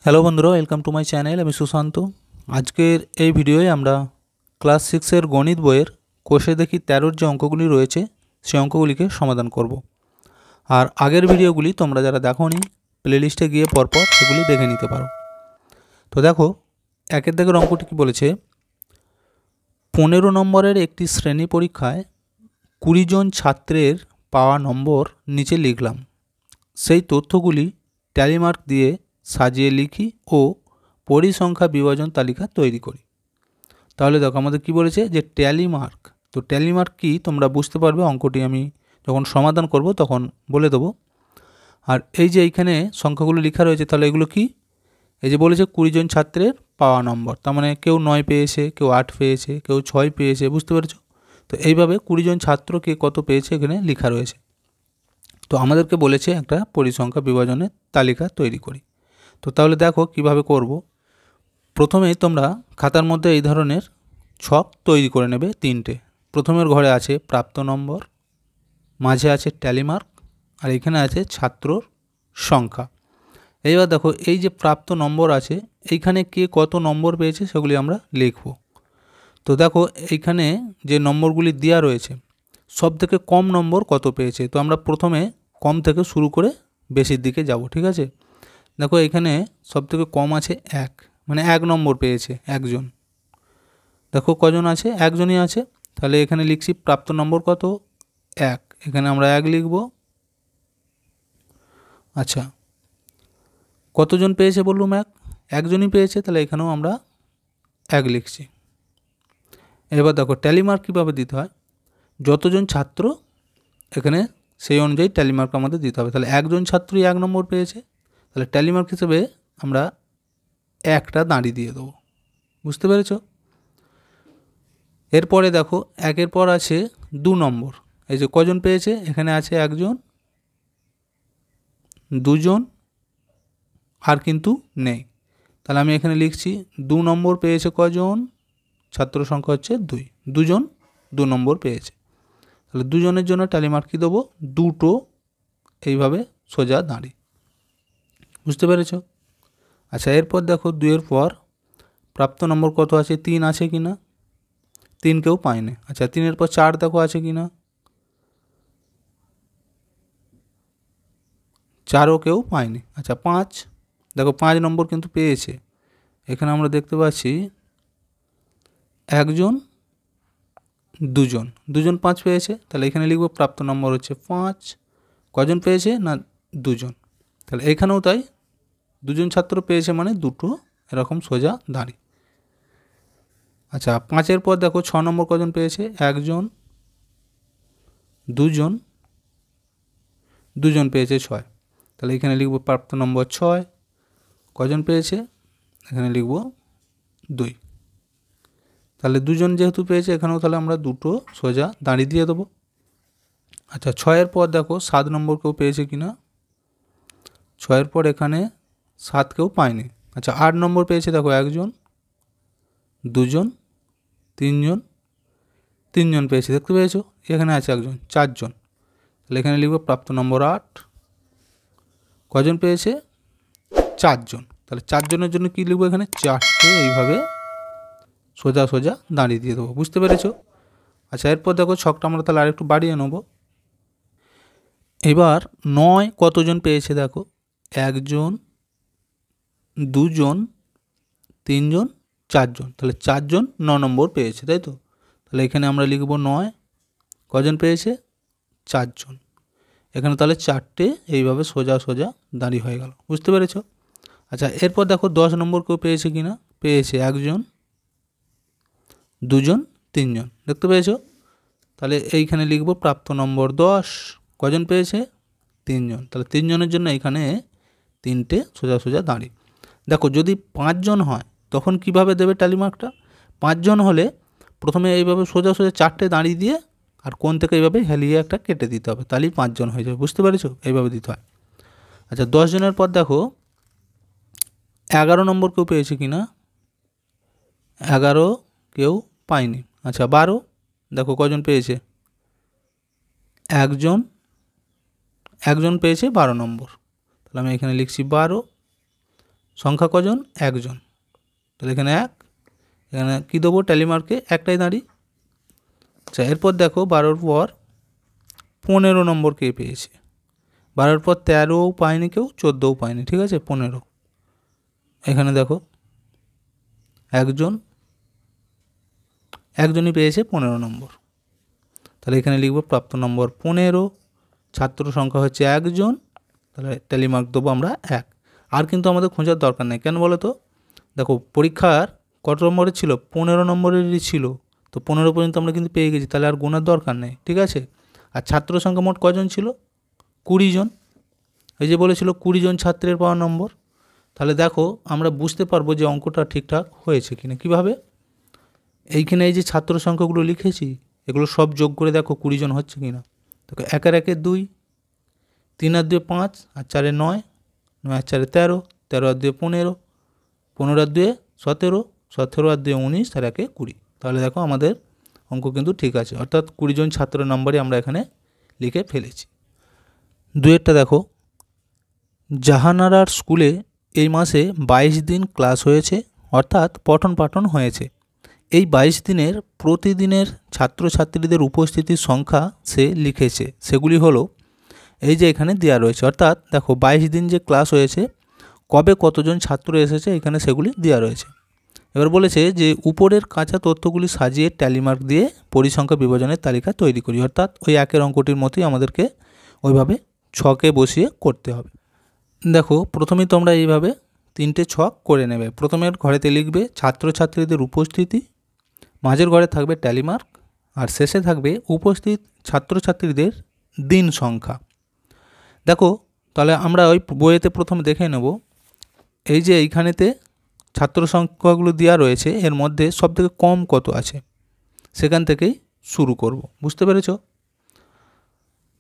Hello বন্ধুরা, welcome to my channel. আমি সুশান্ত। আজকের এই ভিডিওয়ে আমরা ক্লাস 6-এর গণিত বইয়ের কোষে দেখি 13-র যে অঙ্কগুলি রয়েছে সেই অঙ্কগুলিকে সমাধান করব। আর আগের ভিডিওগুলি তোমরা যারা দেখোনি প্লেলিস্টে গিয়ে পরপর সেগুলি দেখে নিতে পারো। তো দেখো, একের দাগের অঙ্কটি কী বলেছে, 15 নম্বরের একটি শ্রেণী পরীক্ষায় 20 জন ছাত্রের পাওয়া নম্বর নিচে লিখলাম। সেই তথ্যগুলি ট্যালি মার্ক দিয়ে সাজিয়ে লিখি ও পরিসংখ্যা বিভাজন তালিকা তৈরি করি। তাহলে দেখো আমাদের কি বলেছে যে ট্যালি মার্ক। তো ট্যালি মার্ক কি তোমরা বুঝতে পারবে, অঙ্কটি আমি যখন সমাধান করব তখন বলে দেবো। আর এই যে এইখানে সংখ্যাগুলো লেখা রয়েছে, তাহলে এগুলো কি, এই যে বলেছে 20 জন ছাত্রের পাওয়া নম্বর, তার মানে কেউ 9 পেয়েছে, কেউ 8 পেয়েছে, কেউ 6 পেয়েছে, বুঝতে পেরেছো? তো এইভাবে 20 জন ছাত্রকে কত পেয়েছে এখানে লেখা রয়েছে। তো আমাদেরকে বলেছে একটা পরিসংখ্যা বিভাজনের তালিকা তৈরি করি। তো তাহলে দেখো কিভাবে করব। প্রথমেই তোমরা খাতার মধ্যে এই ধরনের ছক তৈরি করে নেবে তিনটে। প্রথমের ঘরে আছে প্রাপ্ত নম্বর, মাঝে আছে ট্যালি মার্ক, আর এখানে আছে ছাত্রর সংখ্যা। এইবার দেখো এই যে প্রাপ্ত নম্বর আছে, এইখানে কে কত নম্বর পেয়েছে সেগুলি আমরা লিখব। তো দেখো এইখানে যে নম্বরগুলি দেওয়া রয়েছে সব থেকে কম নম্বর কত পেয়েছে, তো আমরা প্রথমে কম থেকে শুরু করে বেশির দিকে যাব, ঠিক আছে? দেখো এখানে সবথেকে কম আছে 1, মানে 1 নম্বর পেয়েছে একজন। দেখো কজন আছে, একজনই আছে, তাহলে এখানে লিখছি প্রাপ্ত নম্বর কত, 1, এখানে আমরা 1 লিখব। আচ্ছা, কতজন পেয়েছে বললুম, একজনই পেয়েছে, তাহলে এখানেও আমরা 1 লিখছি। এবার দেখো ট্যালি মার্ক কীভাবে দিতে হয়, যতজন ছাত্র এখানে সেই অনুযায়ী ট্যালি মার্ক আমাদের দিতে হবে। তাহলে একজন ছাত্রই 1 নম্বর পেয়েছে, তাহলে ট্যালি মার্ক হিসেবে আমরা 1টা দাঁড়িয়ে দিয়ে দেবো, বুঝতে পেরেছো? এরপরে দেখো 1-এর পর আছে 2 নম্বর, এই যে কজন পেয়েছে, এখানে আছে একজন, দুজন, আর কিন্তু নেই, তাহলে আমি এখানে লিখছি 2 নম্বর পেয়েছে কজন, ছাত্র সংখ্যা হচ্ছে 2, দুজন 2 নম্বর পেয়েছে, তাহলে দুজনের জন্য ট্যালি মার্ক কী দেবো, 2টো, এইভাবে সোজা দাঁড়িয়ে, বুঝতে পেরেছো? আচ্ছা, এরপর দেখো 2-এর পর প্রাপ্ত নম্বর কত আছে, 3 আছে কি না, 3 কেউ পায়নি। আচ্ছা, 3-এর পর 4 দেখো আছে কি না, 4ও কেউ পায়নি। আচ্ছা, 5 দেখো 5 নম্বর কিন্তু পেয়েছে, এখানে আমরা দেখতে পাচ্ছি একজন, দুজন 5 পেয়েছে, তাহলে এখানে লিখব প্রাপ্ত নম্বর হচ্ছে 5, কজন পেয়েছে না 2 জন, তাহলে এখানেও তাই 2 জন ছাত্র পেয়েছে মানে 2টো এরকম সোজা দাঁড়ি। আচ্ছা, 5-এর পর দেখো 6 নম্বর কজন পেয়েছে, একজন, দুজন পেয়েছে 6, তাহলে এখানে লিখব প্রাপ্ত নম্বর 6, কজন পেয়েছে, এখানে লিখব 2, তাহলে 2 জন যেহেতু পেয়েছে এখানেও তাহলে আমরা 2টো সোজা দাঁড়িয়ে দিয়ে দেবো। আচ্ছা, 6-এর পর দেখো 7 নম্বর কেউ পেয়েছে কি না, 6-এর পর এখানে 7 কেউ পায়নি। আচ্ছা, 8 নম্বর পেয়েছে দেখো একজন, দুজন, তিনজন পেয়েছে, দেখতে পেয়েছো, এখানে আছে একজন, 4 জন, তাহলে এখানে লিখব প্রাপ্ত নম্বর 8, কজন পেয়েছে 4 জন, তাহলে 4 জনের জন্য কী লিখবো, এখানে 4টে এইভাবে সোজা সোজা দাঁড়িয়ে দিয়ে দেবো, বুঝতে পেরেছো? আচ্ছা, এরপর দেখো ছকটা আমরা তাহলে আরেকটু বাড়িয়ে নেব। এবার 9 কতজন পেয়েছে দেখো, 1 জন, 2 জন, 3 জন, 4 জন, তাহলে 4 জন 9 নম্বর পেয়েছে, তাই তো? তাহলে এখানে আমরা লিখব 9, কজন পেয়েছে 4 জন, এখানে তাহলে 4টে এইভাবে সোজা সোজা দাঁড়িয়ে হয়ে গেল, বুঝতে পেরেছো? আচ্ছা, এরপর দেখো 10 নম্বর কেউ পেয়েছে কি না, পেয়েছে একজন, 2 জন, 3 জন, দেখতে পেয়েছো? তাহলে এইখানে লিখব প্রাপ্ত নম্বর 10, কজন পেয়েছে 3 জন, তাহলে 3 জনের জন্য এখানে 3টে সোজা সোজা দাঁড়ি। দেখো যদি 5 জন হয় তখন কিভাবে দেবে ট্যালি মার্কটা, 5 জন হলে প্রথমে এইভাবে সোজা সোজা 4টে দাঁড়িয়ে দিয়ে আর কোণ থেকে এইভাবে হেলিয়ে একটা কেটে দিতে হবে, তাহলেই 5 জন হয়ে যাবে, বুঝতে পেরেছো? এইভাবে দিতে হয়। আচ্ছা, 10 জনের পর দেখো 11 নম্বর কেউ পেয়েছে কি না, 11 কেউ পায়নি। আচ্ছা, 12 দেখো কজন পেয়েছে, একজন পেয়েছে 12 নম্বর, তাহলে আমি এখানে লিখছি 12, সংখ্যা কজন? একজন। তাহলে এখানে এক, এখানে কী দেবো ট্যালি মার্কে? একটাই দাঁড়ি। আচ্ছা, এরপর দেখো 12 পর 15 নম্বর কে পেয়েছে? 12 পর 13ও পায়নি কেউ, 14ও পায়নি, ঠিক আছে, 15। এখানে দেখো একজনই পেয়েছে 15 নম্বর। তাহলে এখানে লিখব প্রাপ্ত নম্বর 15, ছাত্র সংখ্যা হচ্ছে একজন, তাহলে ট্যালি মার্ক দেবো আমরা 1। আর কিন্তু আমাদের খোঁজার দরকার নেই, কেন বলো তো? দেখো পরীক্ষার কত নম্বরের ছিল? 15 নম্বরেরই ছিল, তো 15 পর্যন্ত আমরা কিন্তু পেয়ে গেছি, তাহলে আর গোনার দরকার নেই, ঠিক আছে। আর ছাত্র সংখ্যা মোট কজন ছিল? 20 জন। এই যে বলেছিল 20 জন ছাত্রের পাওয়া নম্বর। তাহলে দেখো আমরা বুঝতে পারবো যে অঙ্কটা ঠিকঠাক হয়েছে কিনা। কীভাবে? এইখানে এই যে ছাত্র সংখ্যাগুলো লিখেছি, এগুলো সব যোগ করে দেখো 20 জন হচ্ছে কিনা। দেখো 1 আর 1 2, 3 আর 2 5, আর 4 9, 9 আর 4 13, 13 আর 2 15, 15 আর 2 17, 17 আর 2 19, আর 1 20। তাহলে দেখো আমাদের অঙ্ক কিন্তু ঠিক আছে, অর্থাৎ 20 জন ছাত্রের নম্বরই আমরা এখানে লিখে ফেলেছি। দুয়েরটা দেখো, জাহানারার স্কুলে এই মাসে 22 দিন ক্লাস হয়েছে, অর্থাৎ পঠন পাঠন হয়েছে। এই 22 দিনের প্রতিদিনের ছাত্রছাত্রীদের উপস্থিতির সংখ্যা সে লিখেছে। সেগুলি হলো এই যে এখানে দেওয়া রয়েছে, অর্থাৎ দেখো 22 দিন যে ক্লাস হয়েছে, কবে কতজন ছাত্র এসেছে এখানে সেগুলি দেওয়া রয়েছে। এবার বলেছে যে উপরের কাঁচা তথ্যগুলি সাজিয়ে ট্যালি মার্ক দিয়ে পরিসংখ্যা বিভাজনের তালিকা তৈরি করি, অর্থাৎ ওই একের অঙ্কটির মতোই আমাদেরকে ওইভাবে ছকে বসিয়ে করতে হবে। দেখো প্রথমেই তোমরা এইভাবে 3টে ছক করে নেবে। প্রথমের ঘরেতে লিখবে ছাত্রছাত্রীদের উপস্থিতি, মাঝের ঘরে থাকবে ট্যালি মার্ক, আর শেষে থাকবে উপস্থিত ছাত্রছাত্রীদের দিন সংখ্যা। দেখো তাহলে আমরা ওই বইয়েতে প্রথমে দেখে নেব, এই যে এইখানেতে ছাত্র সংখ্যাগুলো দেওয়া রয়েছে, এর মধ্যে সবথেকে কম কত আছে সেখান থেকেই শুরু করব। বুঝতে পেরেছ?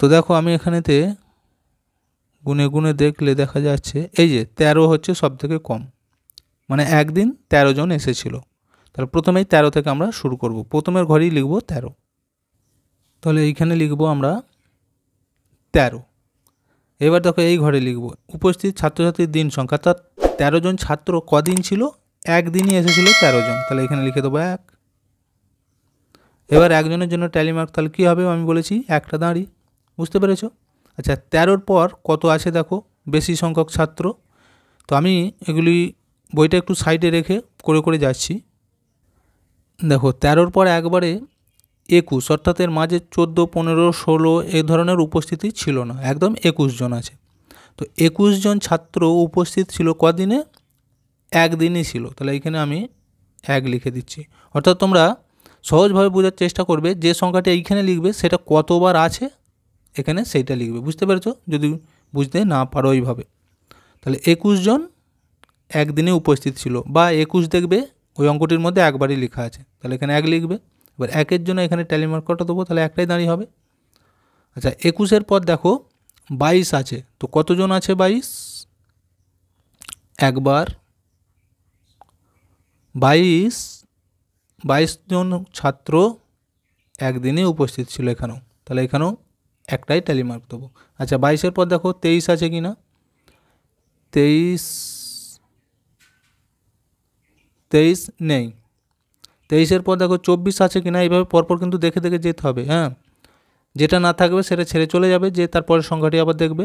তো দেখো আমি এখানেতে গুনে গুনে দেখলে দেখা যাচ্ছে এই যে 13 হচ্ছে সবথেকে কম, মানে একদিন 13 জন এসেছিল। তাহলে প্রথমেই 13 থেকে আমরা শুরু করব। প্রথমের ঘরেই লিখব 13, তাহলে এইখানে লিখব আমরা 13। এবার দেখো এই ঘরে লিখব উপস্থিত ছাত্রছাত্রীর দিন সংখ্যা, অর্থাৎ 13 জন ছাত্র কদিন ছিল? একদিনই এসেছিল 13 জন, তাহলে এখানে লিখে দেবো 1। এবার একজনের জন্য ট্যালি মার্ক, তাহলে কী হবে? আমি বলেছি একটা দাঁড়ি। বুঝতে পেরেছো? আচ্ছা 13-র পর কত আছে দেখো, বেশি সংখ্যক ছাত্র। তো আমি এগুলি বইটা একটু সাইডে রেখে করে করে যাচ্ছি। দেখো 13-র পর একবারে 21, অর্থাৎ এর মাঝে 14, 15, 16 এই ধরনের উপস্থিতি ছিল না, একদম 21 জন আছে। তো 21 জন ছাত্র উপস্থিত ছিল কদিনে? একদিনই ছিল, তাহলে এখানে আমি 1 লিখে দিচ্ছি। অর্থাৎ তোমরা সহজভাবে বোঝার চেষ্টা করবে, যে সংখ্যাটা এইখানে লিখবে সেটা কতবার আছে এখানে সেইটা লিখবে। বুঝতে পেরেছো? যদি বুঝতে না পারো এইভাবে, তাহলে 21 জন একদিনে উপস্থিত ছিল, বা 21 দেখবে ওই অঙ্কটির মধ্যে একবারই লেখা আছে, তাহলে এখানে 1 লিখবে। এবার 1-এর জন্য এখানে ট্যালি মার্ক কটা দেবো? তাহলে একটাই দাঁড়িয়ে হবে। আচ্ছা 21-এর পর দেখো 22 আছে, তো কতজন আছে 22? একবার 22 জন ছাত্র একদিনে উপস্থিত ছিল এখানেও, তাহলে এখানেও একটাই ট্যালি মার্ক দেবো। আচ্ছা 22-এর পর দেখো 23 আছে কি না? 23 নেই। 23-এর পর দেখো 24 আছে কি না? এইভাবে পরপর কিন্তু দেখে দেখে যেতে হবে, হ্যাঁ। যেটা না থাকবে সেটা ছেড়ে চলে যাবে, যে তারপরের সংখ্যাটি আবার দেখবে।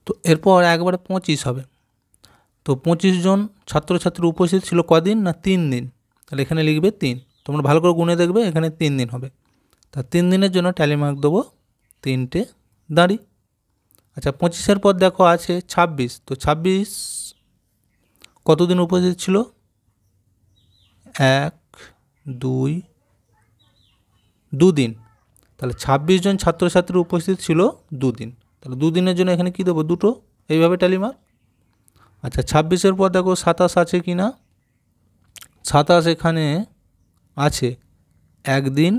তো এরপর একবারে 25 হবে। তো 25 জন ছাত্রছাত্রী উপস্থিত ছিল কদিন? না 3 দিন, তাহলে এখানে লিখবে 3। তোমরা ভালো করে গুনে দেখবে, এখানে 3 দিন হবে। তা 3 দিনের জন্য ট্যালি মার্ক দেবো 3টে দাঁড়ি। আচ্ছা 25-এর পর দেখো আছে 26, তো 26 কতদিন উপস্থিত ছিল? 1 2 2 দিন, তাহলে 26 জন ছাত্রছাত্রী উপস্থিত ছিল 2 দিন, তাহলে 2 দিনের জন্য এখানে কী দেবো? 2টো, এইভাবে ট্যালি মার্ক। আচ্ছা 26-এর পর দেখো 27 আছে কি না? 27 এখানে আছে, একদিন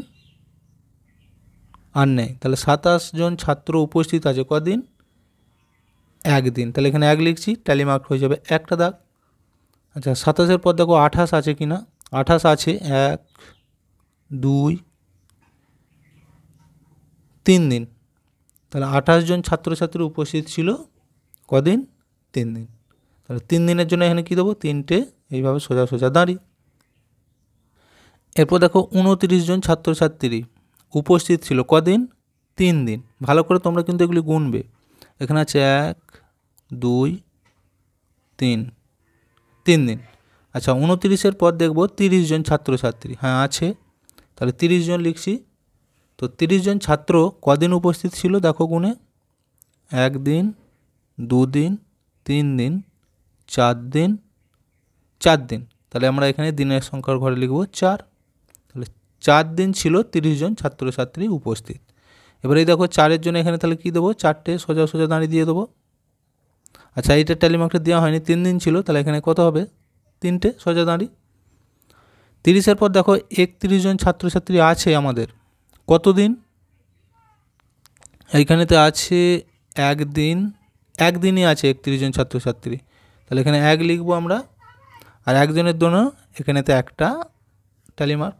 আর নেই, তাহলে 27 জন ছাত্র উপস্থিত আছে কদিন? একদিন, তাহলে এখানে 1 লিখছি, ট্যালি মার্ক হয়ে যাবে একটা দাগ। আচ্ছা 27-এর পর দেখো 28 আছে কি না? 28 আছে, 1 2 3 দিন, তাহলে 28 জন ছাত্রছাত্রী উপস্থিত ছিল কদিন? 3 দিন। তাহলে 3 দিনের জন্য এখানে কী দেবো, 3টে এইভাবে সোজা সোজা দাঁড়ি। এরপর দেখো 29 জন ছাত্রছাত্রী উপস্থিত ছিল কদিন, 3 দিন। ভালো করে তোমরা কিন্তু এগুলি গুনবে। এখানে আছে 1 2 3, 3 দিন। আচ্ছা 29-এর পর দেখবো 30 জন ছাত্রছাত্রী, হ্যাঁ আছে, তাহলে 30 জন লিখছি। তো 30 জন ছাত্র কদিন উপস্থিত ছিল দেখো গুনে, 1 দিন 2 দিন 3 দিন 4 দিন 4 দিন। তাহলে আমরা এখানে দিনের সংখ্যার ঘরে লিখব 4। তাহলে 4 দিন ছিল 30 জন ছাত্রছাত্রী উপস্থিত। এবার এই দেখো 4-এর জন্য এখানে তাহলে কী দেবো, 4টে সোজা সোজা দাঁড়িয়ে দিয়ে দেবো। আচ্ছা এইটা ট্যালি মার্কটা দেওয়া হয়নি, 3 দিন ছিল, তাহলে এখানে কত হবে, 3টে সোজা দাঁড়ি। 30-এর পর দেখো 31 জন ছাত্রছাত্রী আছে আমাদের কতদিন, এইখানেতে আছে 1 দিন, 1 দিনই আছে 31 জন ছাত্রছাত্রী, তাহলে এখানে 1 লিখবো আমরা। আর একজনের জন্য এখানেতে একটা ট্যালি মার্ক।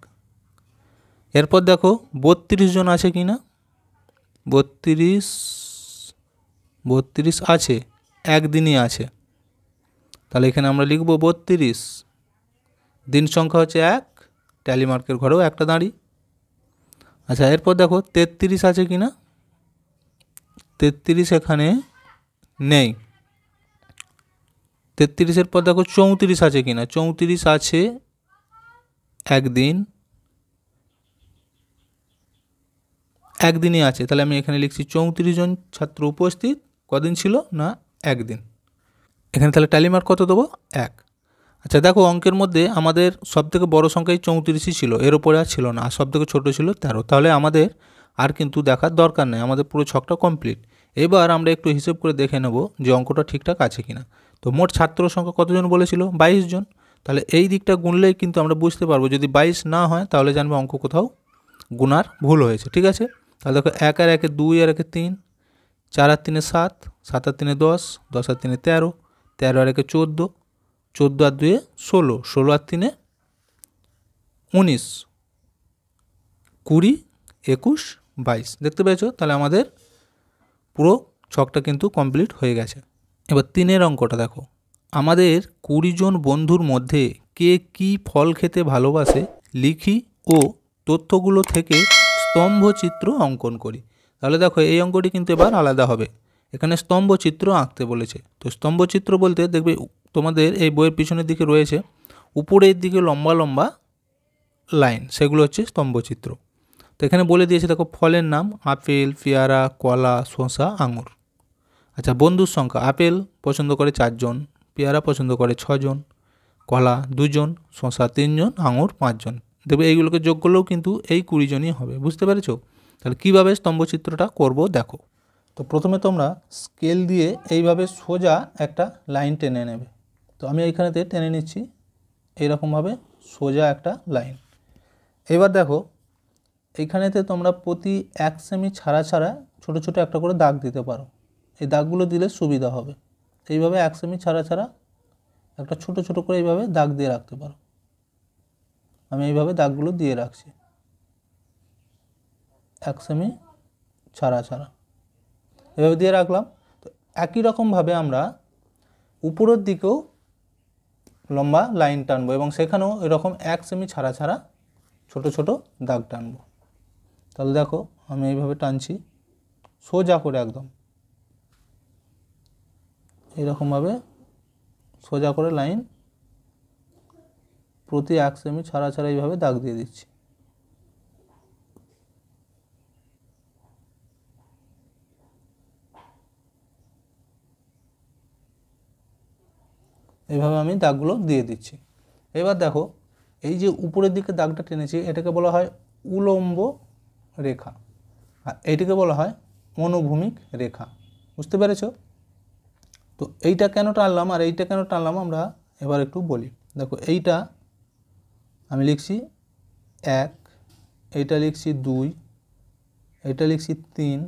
এরপর দেখো 32 জন আছে কি না, 32 আছে, 1 দিনই আছে, তাহলে এখানে আমরা লিখব 32। দিন সংখ্যা হচ্ছে 1, ট্যালি মার্কের ঘরেও একটা দাঁড়ি। আচ্ছা এরপর দেখো 33 আছে কি না, 33 এখানে নেই। 33-এর পর দেখো 34 আছে কি না, 34 আছে, 1 দিন, 1 দিনই আছে, তাহলে আমি এখানে লিখছি 34 জন ছাত্র উপস্থিত কদিন ছিল না, 1 দিন। এখানে তাহলে ট্যালি মার্ক কত দেবো, 1। আচ্ছা দেখো অঙ্কের মধ্যে আমাদের সবথেকে বড় সংখ্যাই 34ই ছিল, এর ওপরে আর ছিল না, আর সবথেকে ছোটো ছিল 13। তাহলে আমাদের আর কিন্তু দেখার দরকার নেই, আমাদের পুরো ছকটা কমপ্লিট। এবার আমরা একটু হিসেব করে দেখে নেব যে অঙ্কটা ঠিকঠাক আছে কিনা। তো মোট ছাত্র সংখ্যা কতজন বলেছিল, 22 জন। তাহলে এই দিকটা গুনলেই কিন্তু আমরা বুঝতে পারবো, যদি 22 না হয় তাহলে জানবো অঙ্ক কোথাও গুনার ভুল হয়েছে, ঠিক আছে। তাহলে দেখো 1 আর 1 2 আর 1 3, 4 আর 3 7, 7 আর 3 10, 10 আর 3 13, 13 আর 1 14, 14 আর 2 16, 16 আর 3 19, 20, 21, 22। দেখতে পেয়েছো, তাহলে আমাদের পুরো ছকটা কিন্তু কমপ্লিট হয়ে গেছে। এবার 3-এর অঙ্কটা দেখো, আমাদের 20 জন বন্ধুর মধ্যে কে কী ফল খেতে ভালোবাসে লিখি ও তথ্যগুলো থেকে স্তম্ভচিত্র অঙ্কন করি। তাহলে দেখো এই অঙ্কটি কিন্তু এবার আলাদা হবে, এখানে স্তম্ভচিত্র আঁকতে বলেছে। তো স্তম্ভচিত্র বলতে দেখবে তোমাদের এই বইয়ের পিছনের দিকে রয়েছে উপরের দিকে লম্বা লম্বা লাইন, সেগুলো হচ্ছে স্তম্ভচিত্র। তো এখানে বলে দিয়েছে দেখো ফলের নাম আপেল, পেয়ারা, কলা, শসা, আঙুর। আচ্ছা বন্ধুর সংখ্যা, আপেল পছন্দ করে 4 জন, পেয়ারা পছন্দ করে 6 জন, কলা 2 জন, শসা 3 জন, আঙুর 5 জন। দেখবে এইগুলোকে যোগ করলেও কিন্তু এই 20 জনই হবে, বুঝতে পেরেছো। তাহলে কীভাবে স্তম্ভচিত্রটা করব দেখো। তো প্রথমে তোমরা স্কেল দিয়ে এইভাবে সোজা একটা লাইন টেনে নেবে। তো আমি এইখানেতে টেনে নিচ্ছি এইরকমভাবে সোজা একটা লাইন। এবার দেখো এইখানেতে তোমরা প্রতি 1 সেমি ছাড়া ছাড়া ছোটো ছোটো একটা করে দাগ দিতে পারো, এই দাগগুলো দিলে সুবিধা হবে। এইভাবে 1 সেমি ছাড়া ছাড়া একটা ছোটো ছোটো করে এইভাবে দাগ দিয়ে রাখতে পারো। আমি এইভাবে দাগগুলো দিয়ে রাখছি 1 সেমি ছাড়া ছাড়া, এভাবে দিয়ে রাখলাম। তো একই রকমভাবে আমরা উপরের দিকেও লম্বা লাইন টানবো এবং সেখানেও এরকম 1 সেমি ছাড়া ছাড়া ছোট ছোট দাগ টানবো। তাহলে দেখো আমি এইভাবে টানছি সোজা করে, একদম এইরকমভাবে সোজা করে লাইন প্রতি 1 সেমি ছাড়া ছাড়া এইভাবে দাগ দিয়ে দিচ্ছি। এইভাবে আমি দাগগুলো দিয়ে দিচ্ছি। এবার দেখো এই যে উপরের দিকে দাগটা টেনেছি এটাকে বলা হয় উলম্ব রেখা, আর এইটাকে বলা হয় অনুভূমিক রেখা, বুঝতে পেরেছো। তো এইটা কেন টানলাম আর এইটা কেন টানলাম আমরা এবার একটু বলি। দেখো এইটা আমি লিখছি 1, এইটা লিখছি 2, এটা লিখছি 3,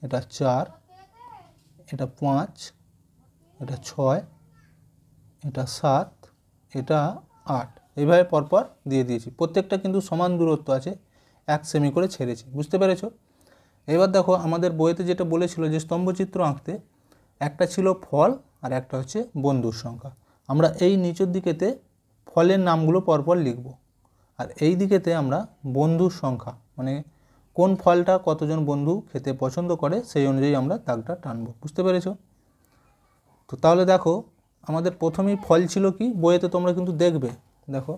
এটা 4, এটা 5, এটা 6, এটা 7, এটা 8, এইভাবে পরপর দিয়ে দিয়েছি। প্রত্যেকটা কিন্তু সমান দূরত্ব আছে, 1 সেমি করে ছেড়েছি, বুঝতে পেরেছো। এবার দেখো আমাদের বইতে যেটা বলেছিল যে স্তম্ভচিত্র আঁকতে একটা ছিল ফল আর একটা হচ্ছে বন্ধুর সংখ্যা। আমরা এই নিচের দিকেতে ফলের নামগুলো পরপর লিখব, আর এই দিকেতে আমরা বন্ধুর সংখ্যা মানে কোন ফলটা কতজন বন্ধু খেতে পছন্দ করে সেই অনুযায়ী আমরা দাগটা টানবো। বুঝতে পেরেছো? তো তাহলে দেখো আমাদের প্রথমেই ফল ছিল কি, বইয়েতে তোমরা কিন্তু দেখবে, দেখো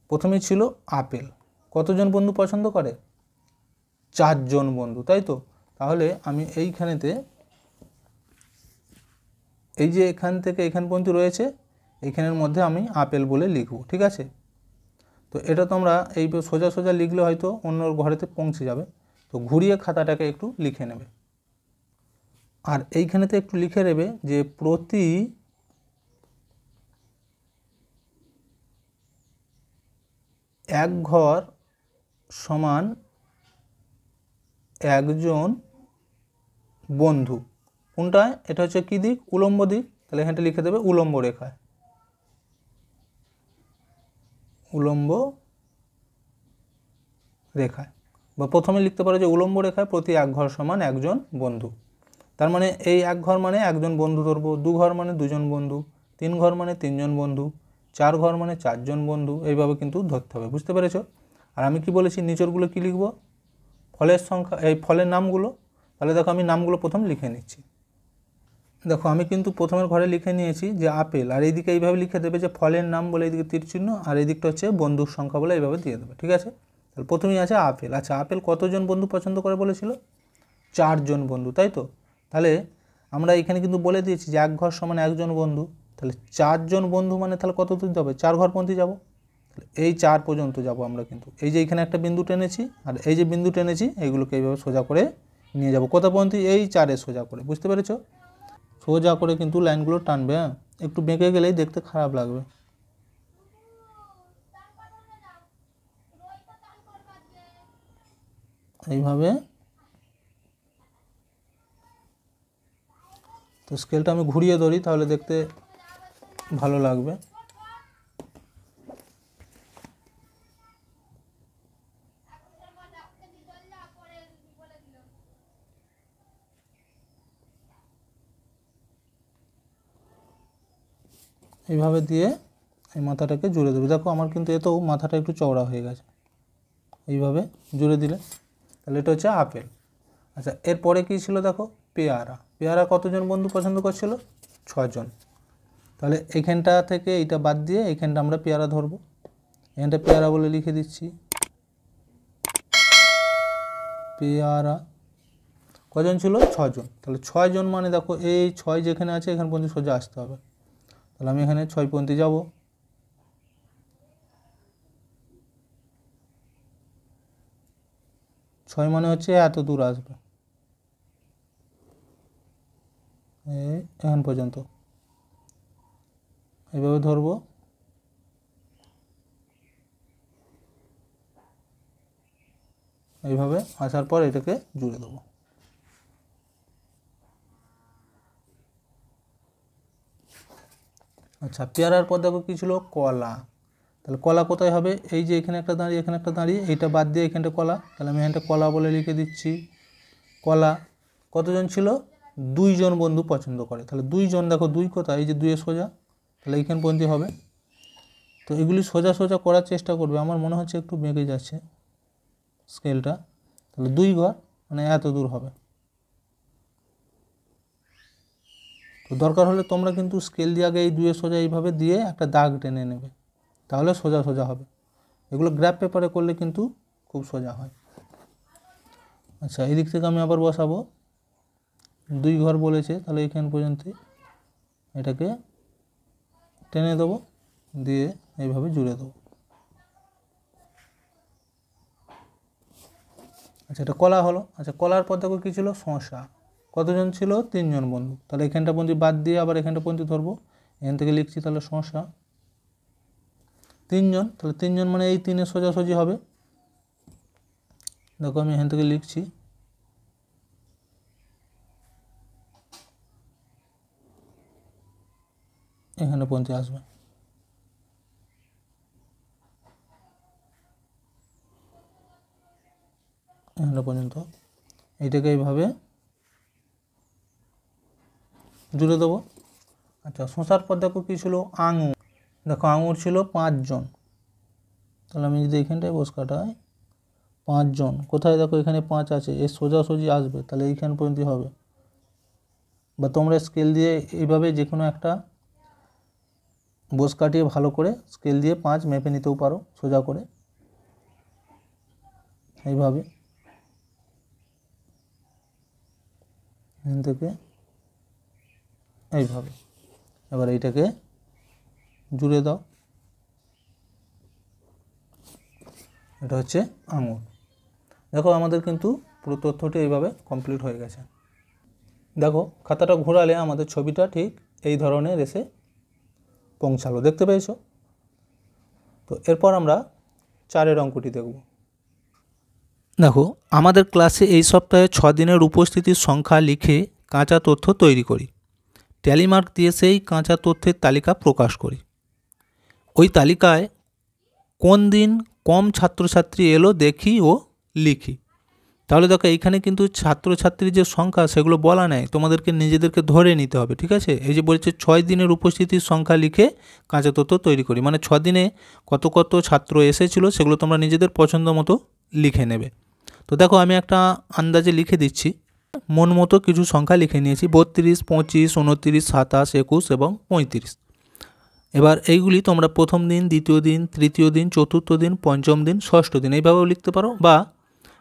প্রথমেই ছিল আপেল। কতজন বন্ধু পছন্দ করে? 4 জন বন্ধু, তাই তো। তাহলে আমি এইখানেতে এই যে এখান থেকে এখান পর্যন্ত রয়েছে, এইখানের মধ্যে আমি আপেল বলে লিখব, ঠিক আছে। তো এটা তোমরা এই সোজা সোজা লিখলে হয়তো অন্য ঘরেতে পৌঁছে যাবে, তো ঘুরিয়ে খাতাটাকে একটু লিখে নেবে। আর এইখানেতে একটু লিখে নেবে যে প্রতি এক ঘর সমান একজন বন্ধু। কোনটায়? এটা হচ্ছে কি দিক? উলম্ব দিক। তাহলে এখানটা লিখে দেবে উলম্ব রেখায়, উলম্ব রেখায়, বা প্রথমে লিখতে পারো যে উলম্ব রেখায় প্রতি এক ঘর সমান একজন বন্ধু। তার মানে এই এক ঘর মানে একজন বন্ধু ধরবো, 2 ঘর মানে 2 জন বন্ধু, 3 ঘর মানে 3 জন বন্ধু, 4 ঘর মানে 4 জন বন্ধু, এইভাবে কিন্তু ধরতে হবে। বুঝতে পেরেছো? আর আমি কি বলেছি নিচেরগুলো কি লিখব? ফলের সংখ্যা, এই ফলের নামগুলো। তাহলে দেখো আমি নামগুলো প্রথম লিখে নিচ্ছি। দেখো আমি কিন্তু প্রথমের ঘরে লিখে নিয়েছি যে আপেল, আর এইদিকে এইভাবে লিখে দেবে যে ফলের নাম বলে এইদিকে তীর চিহ্ন, আর এইদিকটা হচ্ছে বন্ধুর সংখ্যা বলে এইভাবে দিয়ে দেবে, ঠিক আছে। তাহলে প্রথমেই আছে আপেল। আচ্ছা, আপেল কতজন বন্ধু পছন্দ করে বলেছিল? 4 জন বন্ধু, তাই তো। তাহলে আমরা এখানে কিন্তু বলে দিয়েছি যে এক ঘর সমান একজন বন্ধু, তাহলে 4 জন বন্ধু মানে তাহলে কত দূর যাবে? 4 ঘর পর্যন্ত যাব। তাহলে এই 4 পর্যন্ত যাব আমরা, কিন্তু এই যে এখানে একটা বিন্দু টেনেছি আর এই যে বিন্দু টেনেছি এইগুলোকে এইভাবে সোজা করে নিয়ে যাব। কত পর্যন্ত? এই 4-এ সোজা করে। বুঝতে পেরেছো? সোজা করে কিন্তু লাইনগুলো টানবে, হ্যাঁ, একটু বেঁকে গেলেই দেখতে খারাপ লাগবে। এইভাবে। তো স্কেলটা আমি ঘুরিয়ে ধরি তাহলে দেখতে ভালো লাগবে। এইভাবে দিয়ে এই মাথাটাকে জুড়ে দেবে। দেখো আমার কিন্তু এতেও মাথাটা একটু চওড়া হয়ে গেছে। এইভাবে জুড়ে দিলে তাহলে এটা হচ্ছে আপেল। আচ্ছা, এরপরে কী ছিল দেখো? পেয়ারা। পেয়ারা কতজন বন্ধু পছন্দ করছিল? 6 জন। তাহলে এইখানটা থেকে এইটা বাদ দিয়ে এইখানটা আমরা পেয়ারা ধরবো, এখানটা পেয়ারা বলে লিখে দিচ্ছি পেয়ারা। কজন ছিল? 6 জন। তাহলে 6 জন মানে দেখো এই 6 যেখানে আছে এখান পর্যন্ত সোজা আসতে হবে। তাহলে আমি এখানে 6 পর্যন্ত যাব। ছয় মানে হচ্ছে এত দূর আসবে, এখান পর্যন্ত এইভাবে ধরবো। এইভাবে আসার পর এটাকে জুড়ে দেবো। আচ্ছা, পেয়ারার পর দেখো কী ছিল? কলা। তাহলে কলা কোথায় হবে? এই যে এখানে একটা দাঁড়িয়ে এখানে একটা দাঁড়িয়ে, এইটা বাদ দিয়ে এখানটা কলা, তাহলে আমি এখানটা কলা বলে লিখে দিচ্ছি কলা। কতজন ছিল? 2 জন বন্ধু পছন্দ করে। তাহলে 2 জন, দেখো 2 কোথায়? এই যে 2-এ সোজা, তাহলে এইখান পর্যন্ত হবে। তো এগুলি সোজা সোজা করার চেষ্টা করবে, আমার মনে হচ্ছে একটু বেঁকে যাচ্ছে স্কেলটা। তাহলে 2 ঘর মানে এত দূর হবে। তো দরকার হলে তোমরা কিন্তু স্কেল দিয়ে আগে এই 2-এ সোজা এইভাবে দিয়ে একটা দাগ টেনে নেবে, তাহলে সোজা সোজা হবে। এগুলো গ্রাফ পেপারে করলে কিন্তু খুব সোজা হয়। আচ্ছা, এই দিক থেকে আমি আবার বসাবো। 2 ঘর বলেছে, তাহলে এখান পর্যন্ত এটাকে টেনে দেবো, দিয়ে এইভাবে জুড়ে দেবো। আচ্ছা, এটা কলা হলো। আচ্ছা, কলার পর দেখো কী ছিল? শসা। কতজন ছিল? 3 জন বন্ধু। তাহলে এখানটা পর্যন্ত বাদ দিয়ে আবার এখানটা পর্যন্ত ধরবো, এখান থেকে লিখছি তাহলে শসা 3 জন। তাহলে 3 জন মানে এই 3-এ সোজাসুজি হবে। দেখো আমি এখান থেকে লিখছি, এখানে পর্যন্ত আসবে। এখানে পর্যন্ত এইটাকে এইভাবে জুড়ে দেবো। আচ্ছা শশার পর দেখো কী ছিল, আঙুর। দেখো আঙুর ছিল 5 জন, তাহলে আমি যদি এখানটায় বস কাটাই 5 জন, কোথায় দেখো এখানে 5 আছে, এর সোজাসুজি আসবে, তাহলে এইখান পর্যন্ত হবে। বা তোমরা স্কেল দিয়ে এইভাবে যে কোনো একটা বস কাটিয়ে ভালো করে স্কেল দিয়ে 5 মেপে নিতেও পারো সোজা করে, এইভাবে এখান থেকে এইভাবে। এবার এইটাকে জুড়ে দাও, এটা হচ্ছে আঙুর। দেখো আমাদের কিন্তু পুরো তথ্যটি এইভাবে কমপ্লিট হয়ে গেছে। দেখো খাতাটা ঘোরালে আমাদের ছবিটা ঠিক এই ধরনের এসে পৌঁছালো, দেখতে পেয়েছো? তো এরপর আমরা 4 অঙ্কটি দেখব। দেখো আমাদের ক্লাসে এই সপ্তাহে 6 দিনের উপস্থিতির সংখ্যা লিখে কাঁচা তথ্য তৈরি করি। ট্যালি মার্ক দিয়ে সেই কাঁচা তথ্যের তালিকা প্রকাশ করি। ওই তালিকায় কোন দিন কম ছাত্রছাত্রী এলো দেখি ও লিখি। তাহলে দেখো এইখানে কিন্তু ছাত্রছাত্রীর যে সংখ্যা সেগুলো বলা নেই, তোমাদেরকে নিজেদেরকে ধরে নিতে হবে, ঠিক আছে? এই যে বলছে 6 দিনের উপস্থিতির সংখ্যা লিখে কাঁচা তথ্য তৈরি করি, মানে 6 দিনে কত কত ছাত্র এসেছিলো সেগুলো তোমরা নিজেদের পছন্দ মতো লিখে নেবে। তো দেখো আমি একটা আন্দাজে লিখে দিচ্ছি, মন মতো কিছু সংখ্যা লিখে নিয়েছি, 32, 25, 29, 27, 21 এবং 35। এবার এইগুলি তোমরা প্রথম দিন, দ্বিতীয় দিন, তৃতীয় দিন, চতুর্থ দিন, পঞ্চম দিন, ষষ্ঠ দিন এইভাবেও লিখতে পারো, বা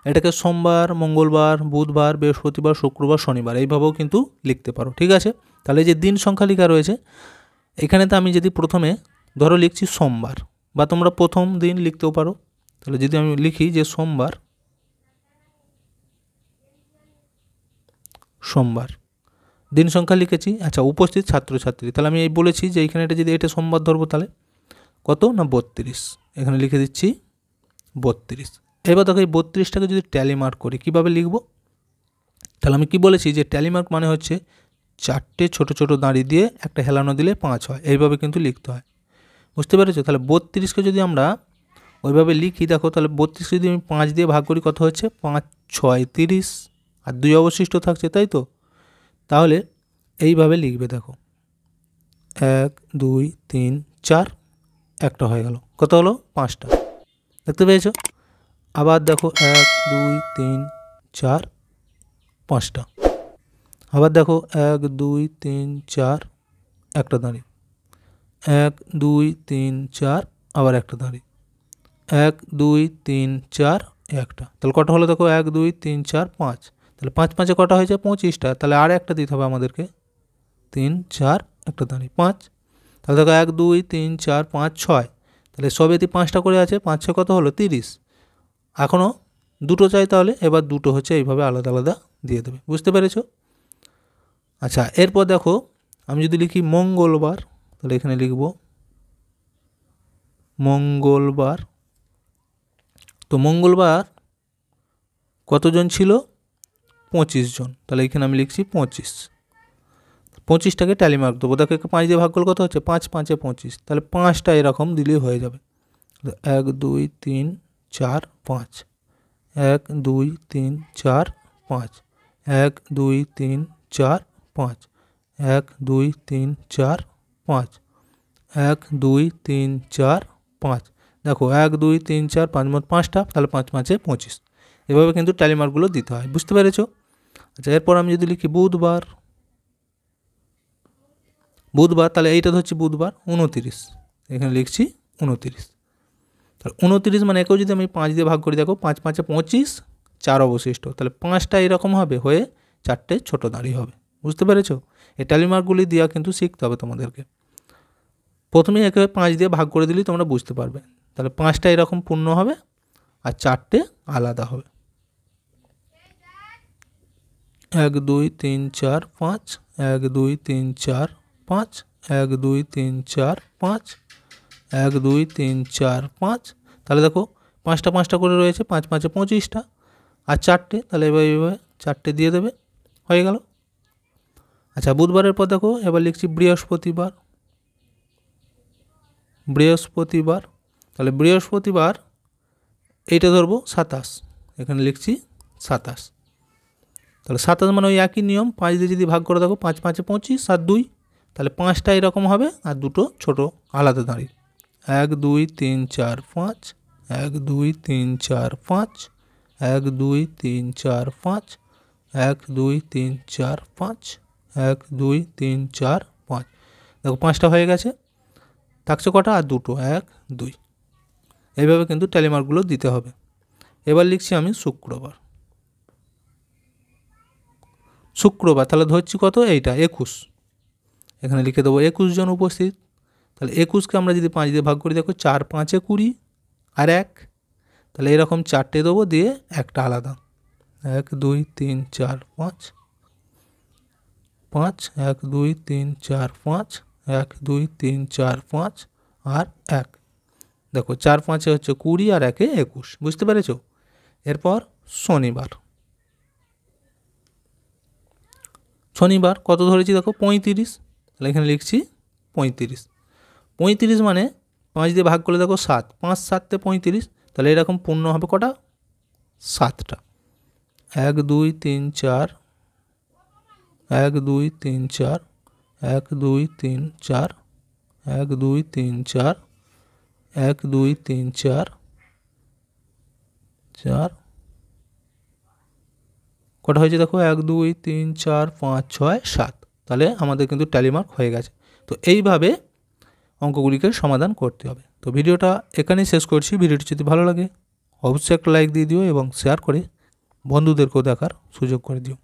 এটাকে সোমবার, মঙ্গলবার, বুধবার, বৃহস্পতিবার, শুক্রবার, শনিবার এইভাবেও কিন্তু লিখতে পারো, ঠিক আছে? তাহলে যে দিন সংখ্যা লেখা রয়েছে এখানেতে আমি যদি প্রথমে ধরো লিখছি সোমবার, বা তোমরা প্রথম দিন লিখতেও পারো, তাহলে যদি আমি লিখি যে সোমবার, সোমবার দিন সংখ্যা লিখেছি। আচ্ছা উপস্থিত ছাত্রছাত্রী, তাহলে আমি এই বলেছি যে এইখানে এটা যদি এটা সোমবার ধরবো তাহলে কত না 32, এখানে লিখে দিচ্ছি 32। এবার দেখো এই 32টাকে যদি ট্যালি মার্ক করি কীভাবে লিখব, তাহলে আমি কি বলেছি যে ট্যালি মার্ক মানে হচ্ছে 4টে ছোট ছোট দাঁড়ি দিয়ে একটা হেলানো দিলে 5 হয়, এইভাবে কিন্তু লিখতে হয়, বুঝতে পেরেছো? তাহলে 32কে যদি আমরা ওইভাবে লিখি, দেখো তাহলে 32কে যদি আমি 5 দিয়ে ভাগ করি কত হচ্ছে, 5 6 30, আর 2 অবশিষ্ট থাকছে, তাই তো? তাহলে এইভাবে লিখবে, দেখো 1 2 3 4, একটা হয়ে গেল, কত হলো 5টা, দেখতে পেয়েছো? আবার দেখো 1 2 3 4 5টা, আবার দেখো 1 2 3 4, একটা দাঁড়ি, 1 2 3 4, আবার একটা দাঁড়ি, 1 2 3 4, একটা, তাহলে কটা হলো দেখো 1 2 3 4 5, তাহলে 5 5-এ কটা হয়েছে 25টা, তাহলে আর একটা দিতে হবে আমাদেরকে, 3 4, একটা দাঁড়ি 5, তাহলে দেখো 1 2 3 4 5 6, তাহলে সবেতে 5টা করে আছে, 5 6 কত হলো 30, এখনও দুটো চাই, তাহলে এবার দুটো হচ্ছে এইভাবে আলাদা আলাদা দিয়ে দেবে, বুঝতে পেরেছো? আচ্ছা এরপর দেখো আমি যদি লিখি মঙ্গলবার, তাহলে এখানে লিখব মঙ্গলবার। তো মঙ্গলবার কতজন ছিল, 25 জন, তাহলে এখানে আমি লিখছি 25। 25টাকে ট্যালি মার্ক দেবো, দেখো 5 দিয়ে ভাগ করলে কত হচ্ছে, 5 5-এ 25, তাহলে 5টা এরকম দিলেই হয়ে যাবে। 1 2 3 4 5, 1 2 3 4 5, 1 2 3 4 5, 1 2 3 4 5, 1 2 3 4 5, দেখো 1 2 3 4 5 মোট 5টা, তাহলে 5 5-এ 25, এভাবে কিন্তু ট্যালি মার্কগুলো দিতে হয়, বুঝতে পেরেছো? আচ্ছা এরপর আমি যদি লিখি বুধবার, বুধবার তাহলে এইটা হচ্ছে বুধবার 29, এখানে লিখছি 29, তাহলে 29 মানে একেও যদি আমি 5 দিয়ে ভাগ করি, দেখো 5 5-এ 25, 4 অবশিষ্ট, তাহলে 5টা এরকম হবে হয়ে 4টে ছোটো দাঁড়ি হবে, বুঝতে পেরেছো? এই ট্যালি মার্কগুলি দেওয়া কিন্তু শিখতে হবে তোমাদেরকে, প্রথমেই একেবারে 5 দিয়ে ভাগ করে দিলেই তোমরা বুঝতে পারবে, তাহলে 5টা এরকম পূর্ণ হবে আর 4টে আলাদা হবে। 1 2 3 4 5, 1 2 3 4 5, 1 2 3 4 5, 1 2 3 4 5, তাহলে দেখো 5টা 5টা করে রয়েছে, 5 5-এ 25টা আর 4টে, তাহলে এভাবে 4টে দিয়ে দেবে, হয়ে গেল। আচ্ছা বুধবারের পর দেখো এবার লিখছি বৃহস্পতিবার, বৃহস্পতিবার, তাহলে বৃহস্পতিবার এইটা ধরবো 27, এখানে লিখছি 27, তাহলে 27 মানে ওই একই নিয়ম, 5 দিয়ে যদি ভাগ করে দেখো 5 5 25 আর 2, তাহলে 5টা এরকম হবে আর দুটো ছোট আলাদা দাঁড়িয়ে 1 2 3 4 5 1 2 3 4 5 1 2 3 4 5 1 2 3 4 5 1 2 3 4 5। দেখো 5টা হয়ে গেছে, থাকছে কটা আর দুটো 1 2। এইভাবে কিন্তু ট্যালি মার্কগুলো দিতে হবে। এবার লিখছি আমি শুক্রবার। শুক্রবার তাহলে ধরছি কত, এইটা 21, এখানে লিখে দেবো 21 জন উপস্থিত। তাহলে 21কে আমরা যদি 5 দিয়ে ভাগ করি দেখো 4 5 20 আর 1, তাহলে এরকম 4টে দেবো, দিয়ে একটা আলাদা 1 2 3 4 5 5 1 2 3 4 5 1 2 3 4 5 আর 1। দেখো 4 5 হচ্ছে 20 আর 1 21, বুঝতে পেরেছো? এরপর শনিবার। শনিবার কত ধরেছি দেখো 35, তাহলে এখানে লিখছি 35। 35 মানে 5 দিয়ে ভাগ করলে দেখো 7, 5 7 35, তাহলে এরকম পূর্ণ হবে কটা, 7টা। 1 2 3 4 1 2 3 4 1 2 3 4 1 2 3 4 1 2 3 4 4 কটা হয়েছে দেখো 1 2 3 4 5 6 7। তাহলে আমাদের কিন্তু ট্যালি মার্ক হয়ে গেছে। তো এইভাবে অঙ্কগুলিকে সমাধান করতে হবে। তো ভিডিওটা এখানেই শেষ করছি। ভিডিওটি যদি ভালো লাগে অবশ্যই একটা লাইক দিয়ে দিও এবং শেয়ার করে বন্ধুদেরকেও দেখার সুযোগ করে দিও।